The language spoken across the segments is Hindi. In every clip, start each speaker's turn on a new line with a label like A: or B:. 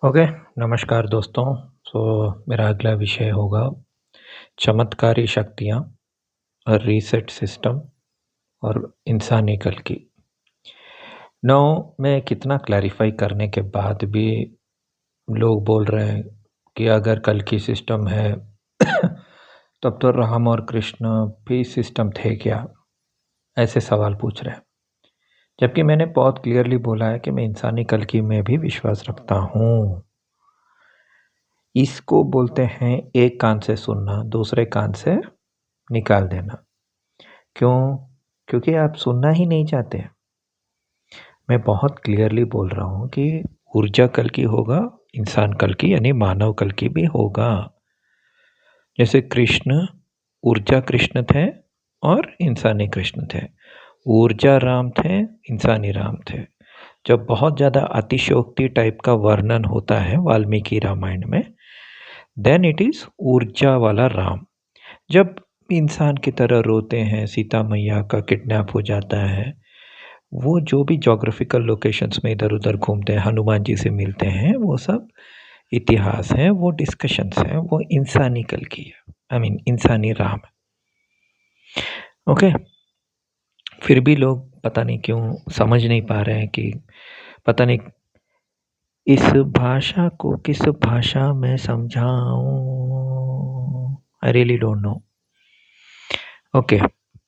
A: ओके, नमस्कार दोस्तों। मेरा अगला विषय होगा चमत्कारी शक्तियाँ और रीसेट सिस्टम और इंसानी कल की। मैं कितना क्लैरिफाई करने के बाद भी लोग बोल रहे हैं कि अगर कल की सिस्टम है तब तो राम और कृष्ण भी सिस्टम थे क्या? ऐसे सवाल पूछ रहे हैं। जबकि मैंने बहुत क्लियरली बोला है कि मैं इंसानी कल की में भी विश्वास रखता हूँ। इसको बोलते हैं एक कान से सुनना, दूसरे कान से निकाल देना। क्यों? क्योंकि आप सुनना ही नहीं चाहते। मैं बहुत क्लियरली बोल रहा हूँ कि ऊर्जा कल की होगा, इंसान कल की यानी मानव कल की भी होगा। जैसे कृष्ण, ऊर्जा कृष्ण थे और इंसानी कृष्ण थे। ऊर्जा राम थे, इंसानी राम थे। जब बहुत ज़्यादा अतिशयोक्ति टाइप का वर्णन होता है वाल्मीकि रामायण में, देन इट इज़ ऊर्जा वाला राम। जब इंसान की तरह रोते हैं, सीता मैया का किडनैप हो जाता है, वो जो भी ज्योग्राफिकल लोकेशंस में इधर-उधर घूमते हैं, हनुमान जी से मिलते हैं, वो सब इतिहास है, वो डिस्कशंस हैं, वो इंसानी कल की है। आई मीन इंसानी राम है। ओके? फिर भी लोग पता नहीं क्यों समझ नहीं पा रहे हैं कि पता नहीं इस भाषा को किस भाषा में समझाऊँ? I really don't know. Okay,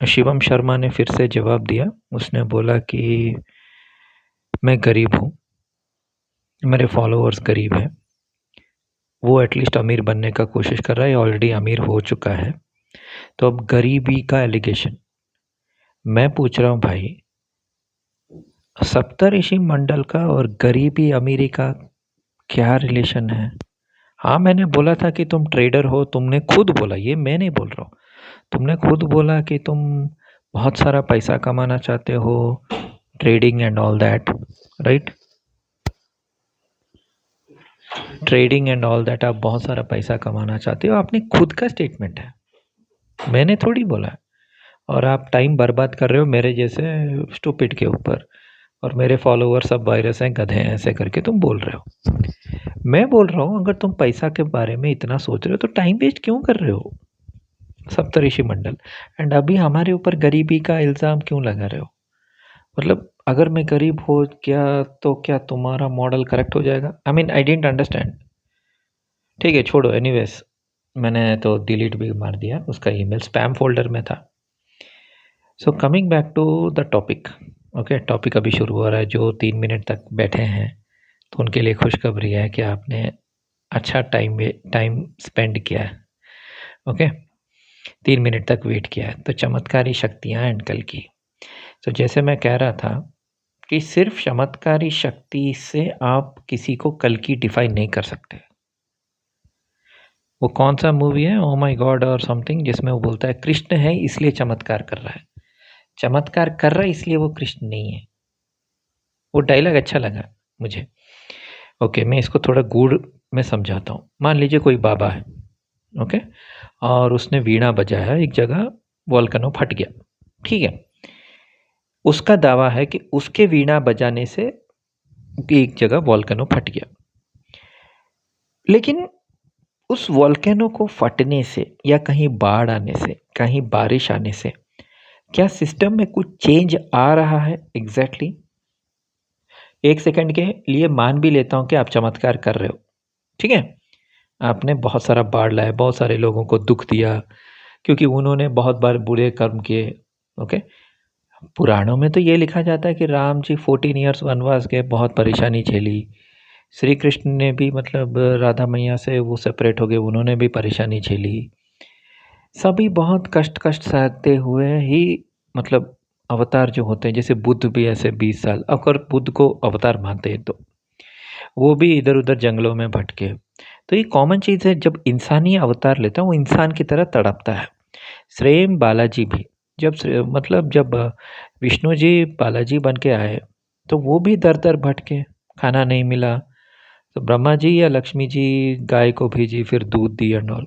A: Shivam Sharma ने फिर से जवाब दिया। उसने बोला कि मैं गरीब हूँ, मेरे फॉलोअर्स गरीब हैं। वो एटलीस्ट अमीर बनने का कोशिश कर रहा है, ऑलरेडी अमीर हो चुका है। तो अब गरीबी का एलिगेशन मैं पूछ रहा हूँ भाई, सप्तऋषि मंडल का और गरीबी अमीरी का क्या रिलेशन है? हाँ, मैंने बोला था कि तुम ट्रेडर हो, तुमने खुद बोला, ये मैं नहीं बोल रहा हूँ। तुमने खुद बोला कि तुम बहुत सारा पैसा कमाना चाहते हो, trading and all that, right? Trading and all that, आप बहुत सारा पैसा कमाना चाहते हो, आपने खुद का स्टेटमेंट है, मैंने थोड़ी बोला है। और आप टाइम बर्बाद कर रहे हो मेरे जैसे स्टूपिड के ऊपर, और मेरे फॉलोअर सब वायरस हैं, गधे हैं, ऐसे करके तुम बोल रहे हो। मैं बोल रहा हूँ अगर तुम पैसा के बारे में इतना सोच रहे हो तो टाइम वेस्ट क्यों कर रहे हो? सप्तऋषि मंडल, एंड अभी हमारे ऊपर गरीबी का इल्ज़ाम क्यों लगा रहे हो? मतलब अगर मैं गरीब हो क्या तो क्या तुम्हारा मॉडल करेक्ट हो जाएगा? I mean I didn't understand. ठीक है, छोड़ो, एनीवेज मैंने तो डिलीट भी मार दिया, उसका ईमेल स्पैम फ़ोल्डर में था। So coming back to the topic. Okay, topic अभी शुरू हो रहा है। जो 3 मिनट तक बैठे हैं, तो उनके लिए खुशखबरी है कि आपने अच्छा टाइम स्पेंड किया है। ओके, 3 मिनट तक वेट किया है। तो चमत्कारी शक्तियाँ एंड कल की। तो जैसे मैं कह रहा था कि सिर्फ चमत्कारी शक्ति से आप किसी को कल की डिफाइन नहीं कर सकते। वो कौन सा मूवी है, ओ माय गॉड और समथिंग, जिसमें वो बोलता है कृष्ण है इसलिए चमत्कार कर रहा है। चमत्कार कर रहा है इसलिए वो कृष्ण नहीं है। वो डायलॉग अच्छा लगा मुझे। ओके, मैं इसको थोड़ा गूढ़ में समझाता हूँ। मान लीजिए कोई बाबा है, ओके, और उसने वीणा बजाया, एक जगह वोल्केनो फट गया, ठीक है। उसका दावा है कि उसके वीणा बजाने से एक जगह वोल्केनो फट गया। लेकिन उस वोल्केनो को फटने से या कहीं बाढ़ आने से, कहीं बारिश आने से क्या सिस्टम में कुछ चेंज आ रहा है? एग्जैक्टली एक सेकंड के लिए मान भी लेता हूं कि आप चमत्कार कर रहे हो, ठीक है। आपने बहुत सारा बाढ़ लाया, बहुत सारे लोगों को दुख दिया क्योंकि उन्होंने बहुत बार बुरे कर्म किए। ओके, पुराणों में तो ये लिखा जाता है कि राम जी 14 ईयर्स वनवास गए, बहुत परेशानी झेली। श्री कृष्ण ने भी मतलब राधा मैया से वो सेपरेट हो गए, उन्होंने भी परेशानी झेली। सभी बहुत कष्ट कष्ट सहते हुए ही मतलब अवतार जो होते हैं, जैसे बुद्ध भी ऐसे 20 साल, अगर बुद्ध को अवतार मानते हैं तो वो भी इधर उधर जंगलों में भटके। तो ये कॉमन चीज़ है, जब इंसानी अवतार लेता है वो इंसान की तरह तड़पता है। सेम बालाजी भी मतलब जब विष्णु जी बालाजी बन के आए तो वो भी दर दर भटके, खाना नहीं मिला, तो ब्रह्मा जी या लक्ष्मी जी गाय को भेजी, फिर दूध दी एंड ऑल।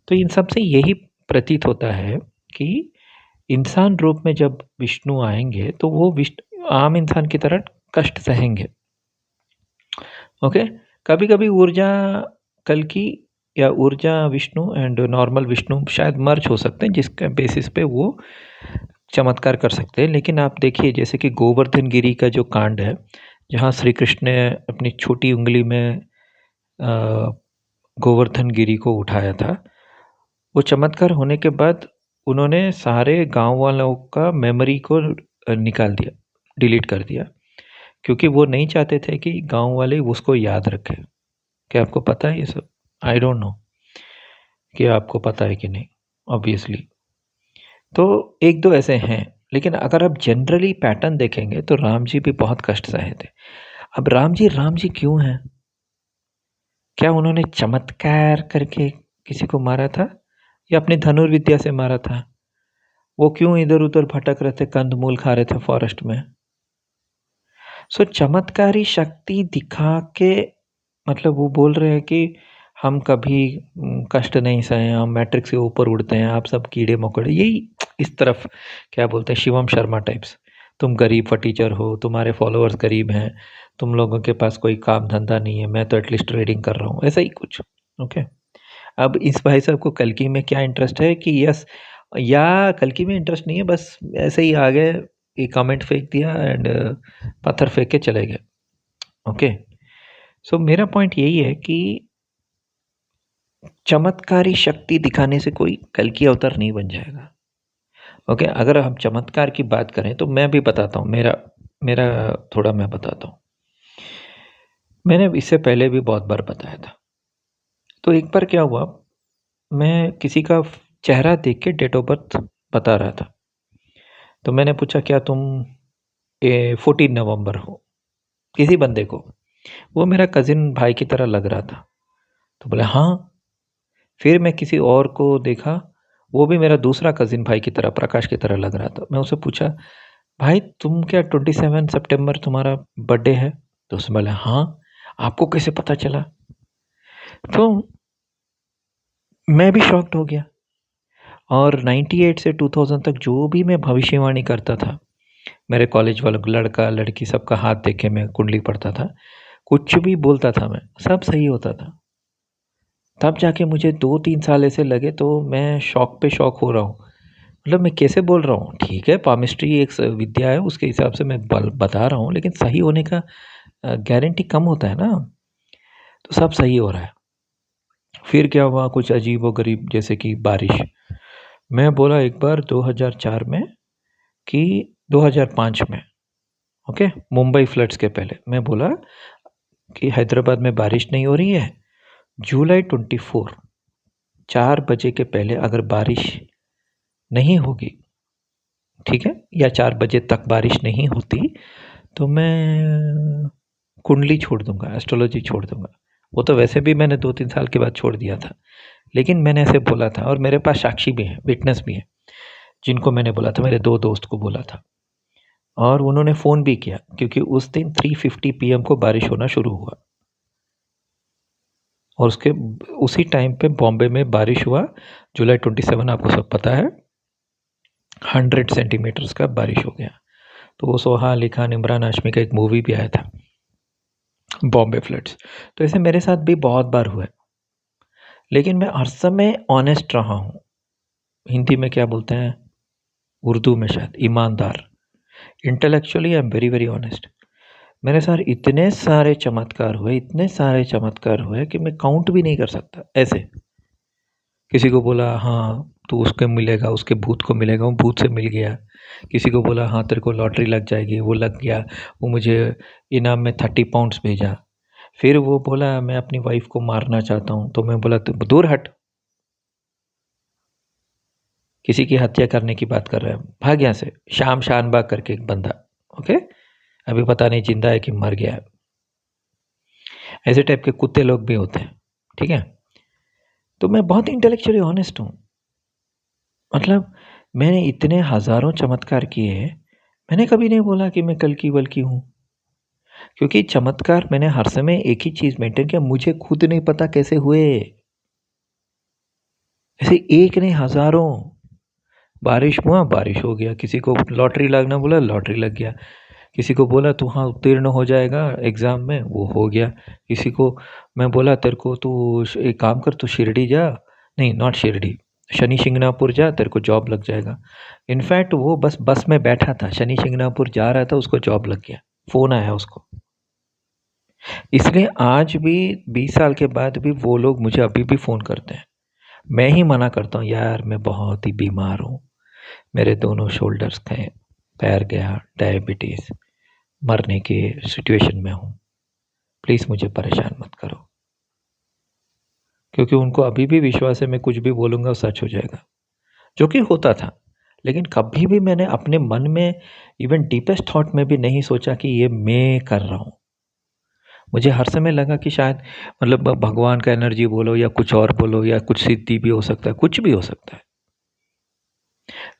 A: तो इन सब से यही प्रतीत होता है कि इंसान रूप में जब विष्णु आएंगे तो वो विष्णु आम इंसान की तरह कष्ट सहेंगे। ओके, कभी कभी ऊर्जा कल्कि या ऊर्जा विष्णु एंड नॉर्मल विष्णु शायद मर्ज हो सकते हैं, जिसके बेसिस पे वो चमत्कार कर सकते हैं। लेकिन आप देखिए जैसे कि गोवर्धन गिरी का जो कांड है, जहाँ श्री कृष्ण ने अपनी छोटी उंगली में गोवर्धन गिरी को उठाया था, वो चमत्कार होने के बाद उन्होंने सारे गांव वालों का मेमोरी को निकाल दिया, डिलीट कर दिया, क्योंकि वो नहीं चाहते थे कि गांव वाले उसको याद रखें। क्या आपको पता है ये सब? आई डोंट नो कि आपको पता है कि नहीं, ऑब्वियसली। तो एक दो ऐसे हैं, लेकिन अगर आप जनरली पैटर्न देखेंगे तो राम जी भी बहुत कष्ट सहे थे। अब राम जी क्यों हैं? क्या उन्होंने चमत्कार करके किसी को मारा था या अपनी धनुर्विद्या से मारा था? वो क्यों इधर उधर भटक रहे थे, कंदमूल खा रहे थे फॉरेस्ट में? सो चमत्कारी शक्ति दिखा के, मतलब वो बोल रहे हैं कि हम कभी कष्ट नहीं सहे, हम मैट्रिक्स के ऊपर उड़ते हैं, आप सब कीड़े मकोड़े, यही इस तरफ क्या बोलते हैं, शिवम शर्मा टाइप्स। तुम गरीब टीचर हो, तुम्हारे फॉलोअर्स गरीब हैं, तुम लोगों के पास कोई काम धंधा नहीं है, मैं तो एटलीस्ट ट्रेडिंग कर रहा हूँ, ऐसा ही कुछ। ओके। अब इस भाई साहब को कल्कि में क्या इंटरेस्ट है कि यस, या कल्कि में इंटरेस्ट नहीं है, बस ऐसे ही आ गए, एक कमेंट फेंक दिया एंड पत्थर फेंक के चले गए। ओके। सो मेरा पॉइंट यही है कि चमत्कारी शक्ति दिखाने से कोई कल्कि अवतार नहीं बन जाएगा। ओके। अगर हम चमत्कार की बात करें तो मैं भी बताता हूँ, मेरा मेरा थोड़ा मैं बताता हूँ। मैंने इससे पहले भी बहुत बार बताया था। तो एक बार क्या हुआ, मैं किसी का चेहरा देख के डेट ऑफ बर्थ बता रहा था। तो मैंने पूछा क्या तुम 14 नवंबर हो, किसी बंदे को। वो मेरा कजिन भाई की तरह लग रहा था, तो बोले हाँ। फिर मैं किसी और को देखा, वो भी मेरा दूसरा कजिन भाई की तरह, प्रकाश की तरह लग रहा था। मैं उससे पूछा, भाई तुम क्या 27 सितंबर तुम्हारा बर्थडे है? तो उसने बोला हाँ। आपको कैसे पता चला? तो मैं भी शॉक्ड हो गया। और 98 से 2000 तक जो भी मैं भविष्यवाणी करता था, मेरे कॉलेज वालों को, लड़का लड़की सबका हाथ देख के मैं कुंडली पढ़ता था, कुछ भी बोलता था मैं, सब सही होता था। तब जाके मुझे 2-3 साल ऐसे लगे, तो मैं शौक पे शौक हो रहा हूँ। मतलब मैं कैसे बोल रहा हूँ, ठीक है पामिस्ट्री एक विद्या है, उसके हिसाब से मैं बता रहा हूँ, लेकिन सही होने का गारंटी कम होता है ना। तो सब सही हो रहा है। फिर क्या हुआ, कुछ अजीब व गरीब, जैसे कि बारिश। मैं बोला एक बार 2004 में कि 2005 में, ओके, मुंबई फ्लड्स के पहले मैं बोला कि हैदराबाद में बारिश नहीं हो रही है, जुलाई 24 4 बजे के पहले अगर बारिश नहीं होगी, ठीक है, या 4 बजे तक बारिश नहीं होती, तो मैं कुंडली छोड़ दूंगा, एस्ट्रोलॉजी छोड़ दूंगा। वो तो वैसे भी मैंने 2-3 साल के बाद छोड़ दिया था, लेकिन मैंने ऐसे बोला था, और मेरे पास साक्षी भी हैं, विटनेस भी हैं, जिनको मैंने बोला था, मेरे 2 दोस्त को बोला था, और उन्होंने फ़ोन भी किया, क्योंकि उस दिन 3:50 पीएम को बारिश होना शुरू हुआ, और उसके उसी टाइम पे बॉम्बे में बारिश हुआ। जुलाई 27 आपको सब पता है, 100 सेंटीमीटर्स का बारिश हो गया। तो वो सोहा अली खान, इमरान हाशमी का एक मूवी भी आया था, बॉम्बे फ्लड्स। तो ऐसे मेरे साथ भी बहुत बार हुआ है, लेकिन मैं हर समय ऑनेस्ट रहा हूँ। हिंदी में क्या बोलते हैं, उर्दू में शायद ईमानदार। Intellectually I am very very honest. मेरे साथ इतने सारे चमत्कार हुए, इतने सारे चमत्कार हुए कि मैं काउंट भी नहीं कर सकता। ऐसे किसी को बोला हाँ तो उसके मिलेगा, उसके भूत को मिलेगा, वो भूत से मिल गया। किसी को बोला हाँ तेरे को लॉटरी लग जाएगी, वो लग गया, वो मुझे इनाम में 30 पाउंड्स भेजा। फिर वो बोला मैं अपनी वाइफ को मारना चाहता हूँ, तो मैं बोला तू दूर हट, किसी की हत्या करने की बात कर रहा है, भाग यहाँ से। शाम शानबाग करके एक बंदा, ओके, अभी पता नहीं जिंदा है कि मर गया है। ऐसे टाइप के कुत्ते लोग भी होते हैं, ठीक है। तो मैं बहुत इंटेलेक्चुअली ऑनेस्ट हूँ। मतलब मैंने इतने हज़ारों चमत्कार किए हैं, मैंने कभी नहीं बोला कि मैं कल्कि बल्कि हूँ। क्योंकि चमत्कार मैंने हर समय एक ही चीज़ मेंटेन किया, मुझे खुद नहीं पता कैसे हुए। ऐसे एक नहीं हज़ारों। बारिश हुआ, बारिश हो गया, किसी को लॉटरी लगना बोला, लॉटरी लग गया, किसी को बोला तू हाँ उत्तीर्ण हो जाएगा एग्ज़ाम में, वो हो गया। किसी को मैं बोला तेरे को तू एक काम कर, तू शिरडी जा, नहीं नॉट शिरडी, शनि शिंगणापुर जा, तेरे को जॉब लग जाएगा। इनफैक्ट वो बस में बैठा था, शनि शिंगणापुर जा रहा था, उसको जॉब लग गया, फ़ोन आया उसको। इसलिए आज भी 20 साल के बाद भी वो लोग मुझे अभी भी फ़ोन करते हैं। मैं ही मना करता हूँ, यार मैं बहुत ही बीमार हूँ, मेरे दोनों शोल्डर्स गए, पैर गया, डायबिटीज़, मरने के सिचुएशन में हूँ, प्लीज़ मुझे परेशान मत करो। क्योंकि उनको अभी भी विश्वास है मैं कुछ भी बोलूँगा सच हो जाएगा, जो कि होता था। लेकिन कभी भी मैंने अपने मन में इवन डीपेस्ट थॉट में भी नहीं सोचा कि ये मैं कर रहा हूँ। मुझे हर समय लगा कि शायद मतलब भगवान का एनर्जी बोलो या कुछ और बोलो या कुछ सिद्धि भी हो सकता है, कुछ भी हो सकता है।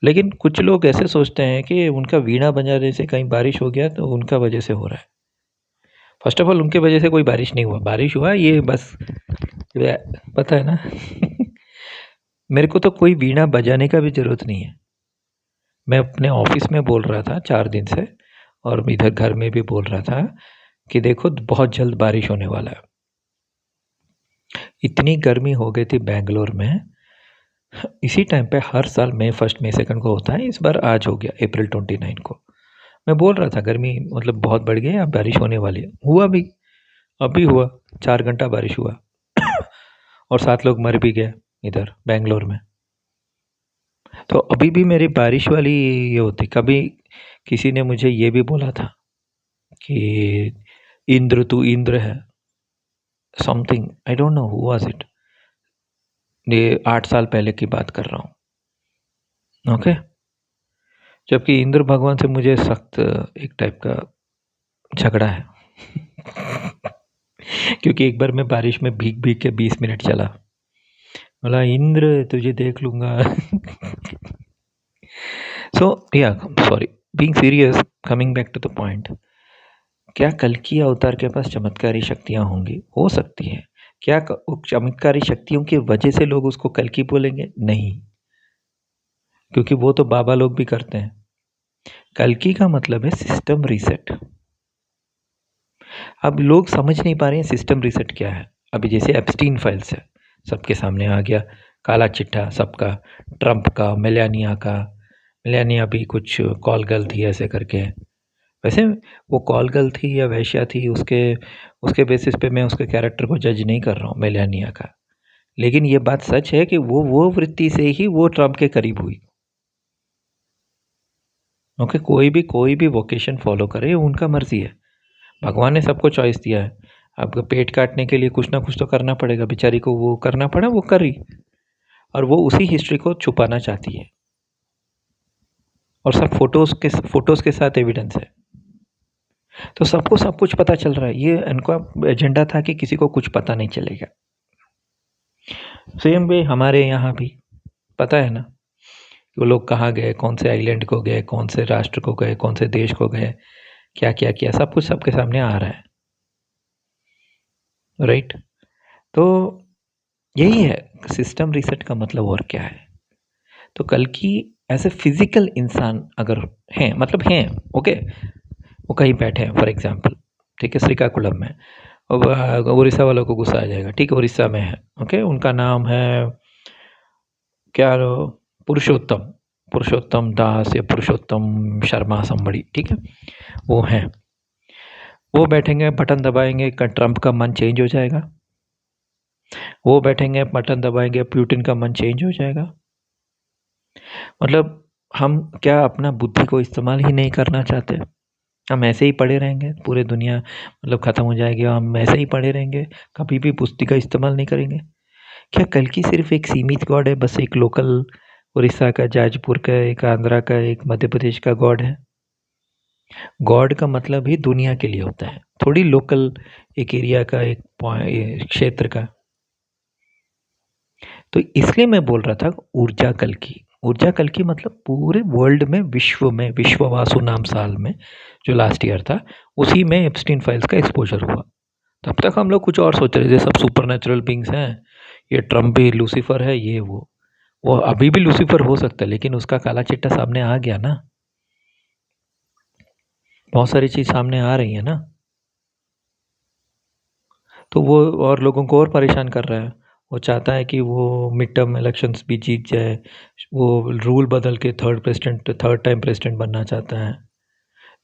A: लेकिन कुछ लोग ऐसे सोचते हैं कि उनका वीणा बजाने से कहीं बारिश हो गया तो उनका वजह से हो रहा है। फर्स्ट ऑफ ऑल उनके वजह से कोई बारिश नहीं हुआ, बारिश हुआ ये बस पता है ना। मेरे को तो कोई वीणा बजाने का भी ज़रूरत नहीं है। मैं अपने ऑफिस में बोल रहा था 4 दिन से, और इधर घर में भी बोल रहा था कि देखो बहुत जल्द बारिश होने वाला है। इतनी गर्मी हो गई थी बैंगलोर में, इसी टाइम पे हर साल मई 1 मई 2 को होता है, इस बार आज हो गया अप्रैल 29 को। मैं बोल रहा था गर्मी मतलब बहुत बढ़ गई है, अब बारिश होने वाली है, हुआ भी, अभी हुआ, 4 घंटा बारिश हुआ। और 7 लोग मर भी गए इधर बैंगलोर में। तो अभी भी मेरी बारिश वाली ये होती। कभी किसी ने मुझे ये भी बोला था कि इंद्र तू इंद्र है, something I don't know who was it. ये 8 साल पहले की बात कर रहा हूँ, ओके। जबकि इंद्र भगवान से मुझे सख्त एक टाइप का झगड़ा है। क्योंकि एक बार मैं बारिश में भीग भीग के 20 मिनट चला, बोला इंद्र तुझे देख लूंगा। सो या sorry, being serious, coming back to the point, क्या कल्कि अवतार के पास चमत्कारी शक्तियां होंगी? हो सकती है। क्या चमत्कारी शक्तियों की वजह से लोग उसको कल्कि बोलेंगे? नहीं, क्योंकि वो तो बाबा लोग भी करते हैं। कल्कि का मतलब है सिस्टम रीसेट। अब लोग समझ नहीं पा रहे हैं सिस्टम रीसेट क्या है। अभी जैसे एप्स्टीन फाइल्स है, सबके सामने आ गया, काला चिट्ठा सबका, ट्रंप का, मेलानिया का। मेलानिया भी कुछ कॉल गर्ल थी ऐसे करके। वैसे वो कॉल गर्ल थी या वैश्या थी, उसके उसके बेसिस पे मैं उसके कैरेक्टर को जज नहीं कर रहा हूँ मेलानिया का। लेकिन ये बात सच है कि वो वृत्ति से ही वो ट्रंप के करीब हुई। ओके, कोई भी वोकेशन फॉलो करे, उनका मर्जी है। भगवान ने सबको चॉइस दिया है। आपको पेट काटने के लिए कुछ ना कुछ तो करना पड़ेगा, बेचारी को वो करना पड़ा, वो करी। और वो उसी हिस्ट्री को छुपाना चाहती है, और सब फोटोज के साथ एविडेंस है। तो सबको सब कुछ पता चल रहा है, ये इनका एजेंडा था कि किसी को कुछ पता नहीं चलेगा। सेम वे हमारे यहाँ भी पता है ना, वो लोग कहाँ गए, कौन से आइलैंड को गए, कौन से राष्ट्र को गए, कौन से देश को गए, क्या क्या किया, सब कुछ सबके सामने आ रहा है, राइट। तो यही है सिस्टम रीसेट का मतलब, और क्या है। तो कल की ऐसे फिजिकल इंसान अगर हैं, मतलब हैं, ओके, वो कहीं बैठे हैं फॉर एग्जांपल, ठीक है, श्रीकाकुलम में, और उड़ीसा वालों को गुस्सा आ जाएगा, ठीक है, उड़ीसा में है, ओके, उनका नाम है क्या, पुरुषोत्तम, पुरुषोत्तम दास या पुरुषोत्तम शर्मा संबड़ी, ठीक है, वो हैं। वो बैठेंगे, बटन दबाएंगे, ट्रंप का मन चेंज हो जाएगा। वो बैठेंगे, बटन दबाएंगे, पुतिन का मन चेंज हो जाएगा। मतलब हम क्या अपना बुद्धि को इस्तेमाल ही नहीं करना चाहते? हम ऐसे ही पड़े रहेंगे, पूरे दुनिया मतलब ख़त्म हो जाएगी, हम ऐसे ही पड़े रहेंगे, कभी भी बुद्धि का इस्तेमाल नहीं करेंगे? क्या कल्कि सिर्फ एक सीमित गॉड है, बस एक लोकल उड़ीसा का, जाजपुर का, एक आंध्रा का, एक मध्य प्रदेश का गॉड है? गॉड का मतलब ही दुनिया के लिए होता है, थोड़ी लोकल एक एरिया का, एक क्षेत्र का। तो इसलिए मैं बोल रहा था ऊर्जा कल्कि। ऊर्जा कल्कि मतलब पूरे वर्ल्ड में, विश्व में, विश्ववासु नाम साल में जो लास्ट ईयर था, उसी में एप्स्टीन फाइल्स का एक्सपोजर हुआ। तब तक हम लोग कुछ और सोच रहे थे, सब सुपर नेचुरल बींग्स हैं, ये ट्रम्प भी लूसीफर है, ये वो अभी भी लूसीफर हो सकता है, लेकिन उसका काला चिट्टा सामने आ गया ना। बहुत सारी चीज़ सामने आ रही है ना, तो वो और लोगों को और परेशान कर रहा है। वो चाहता है कि वो मिड टर्म इलेक्शंस भी जीत जाए, वो रूल बदल के थर्ड टाइम प्रेसिडेंट बनना चाहता है।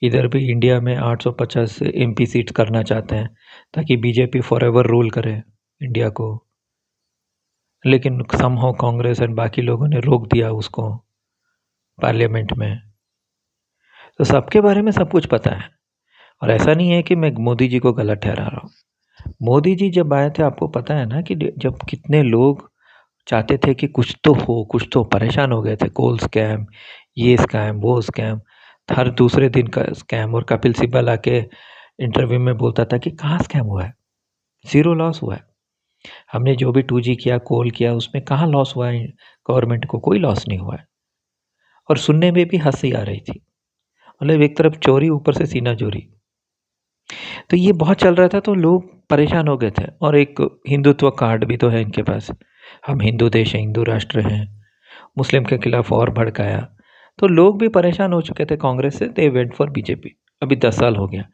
A: इधर भी इंडिया में 850 एमपी सीट्स करना चाहते हैं ताकि बीजेपी फॉरएवर रूल करे इंडिया को। लेकिन समहाउ कांग्रेस एंड बाकी लोगों ने रोक दिया उसको पार्लियामेंट में। तो सबके बारे में सब कुछ पता है, और ऐसा नहीं है कि मैं मोदी जी को गलत ठहरा रहा हूँ। मोदी जी जब आए थे, आपको पता है ना कि जब कितने लोग चाहते थे कि कुछ तो हो, कुछ तो परेशान हो गए थे, कोल स्कैम, ये स्कैम, वो स्कैम, हर दूसरे दिन का स्कैम। और कपिल सिब्बल आके इंटरव्यू में बोलता था कि कहाँ स्कैम हुआ है, ज़ीरो लॉस हुआ है। हमने जो भी 2G किया, कोल किया, उसमें कहाँ लॉस हुआ है, गवर्नमेंट को कोई लॉस नहीं हुआ है। और सुनने में भी हँसी आ रही थी, मतलब एक तरफ चोरी, ऊपर से सीना चोरी। तो ये बहुत चल रहा था, तो लोग परेशान हो गए थे। और एक हिंदुत्व कार्ड भी तो है इनके पास, हम हिंदू देश हैं, हिंदू राष्ट्र हैं, मुस्लिम के खिलाफ और भड़काया। तो लोग भी परेशान हो चुके थे कांग्रेस से, दे वेंट फॉर बीजेपी। अभी 10 साल हो गया,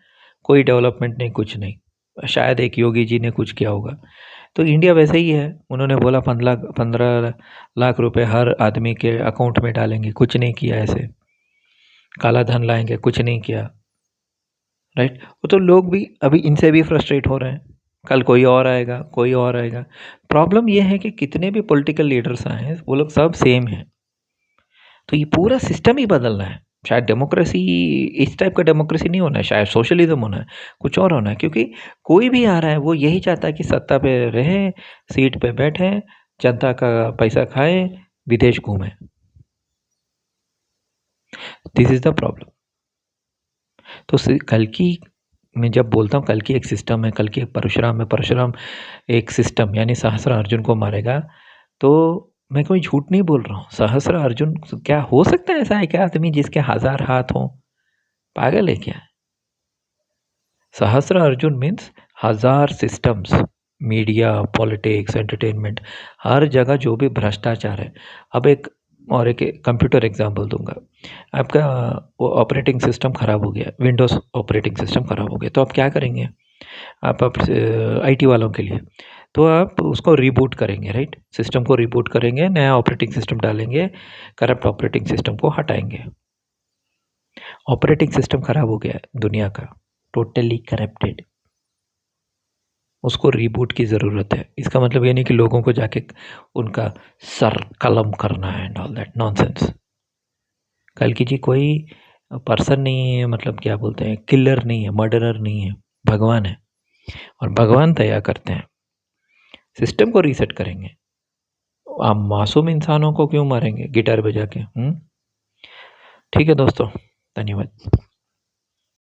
A: कोई डेवलपमेंट नहीं, कुछ नहीं। शायद एक योगी जी ने कुछ किया होगा। तो इंडिया वैसे ही है, उन्होंने बोला 15 लाख रुपए हर आदमी के अकाउंट में डालेंगे, कुछ नहीं किया ऐसे। काला धन लाएंगे, कुछ नहीं किया। राइट। वो तो लोग भी अभी इनसे भी फ्रस्ट्रेट हो रहे हैं, कल कोई और आएगा, कोई और आएगा। प्रॉब्लम ये है कि कितने भी पॉलिटिकल लीडर्स आए हैं, वो लोग सब सेम हैं। तो ये पूरा सिस्टम ही बदलना है। शायद डेमोक्रेसी, इस टाइप का डेमोक्रेसी नहीं होना है, शायद सोशलिज्म होना है, कुछ और होना है। क्योंकि कोई भी आ रहा है वो यही चाहता है कि सत्ता पे रहें, सीट पे बैठें, जनता का पैसा खाएं, विदेश घूमें। This is the problem. तो कल्कि, मैं जब बोलता हूँ कल्कि एक सिस्टम है, कल्कि एक परशुराम है, परशुराम एक सिस्टम यानी सहस्त्र अर्जुन को मारेगा। तो मैं कोई झूठ नहीं बोल रहा हूँ। सहस्त्र अर्जुन, क्या हो सकता है ऐसा एक आदमी जिसके 1000 हाथ हों? पागल है क्या? Sahastra Arjun means 1000 systems, media, politics, entertainment, हर जगह जो भी भ्रष्टाचार है। अब एक कंप्यूटर एग्जांपल दूंगा। आपका वो ऑपरेटिंग सिस्टम ख़राब हो गया, विंडोज़ ऑपरेटिंग सिस्टम ख़राब हो गया, तो आप क्या करेंगे? आप आईटी वालों के लिए, तो आप उसको रिबूट करेंगे, राइट? सिस्टम को रिबूट करेंगे, नया ऑपरेटिंग सिस्टम डालेंगे, करप्ट ऑपरेटिंग सिस्टम को हटाएंगे। ऑपरेटिंग सिस्टम ख़राब हो गया है दुनिया का, टोटली करप्टेड, उसको रिबूट की ज़रूरत है। इसका मतलब ये नहीं कि लोगों को जाके उनका सर कलम करना है एंड ऑल दैट नॉनसेंस। कल्कि जी कोई पर्सन नहीं है, मतलब क्या बोलते हैं, किलर नहीं है, मर्डरर नहीं है, भगवान है। और भगवान दया करते हैं, सिस्टम को रीसेट करेंगे। आप मासूम इंसानों को क्यों मारेंगे गिटार बजा के? ठीक है दोस्तों, धन्यवाद।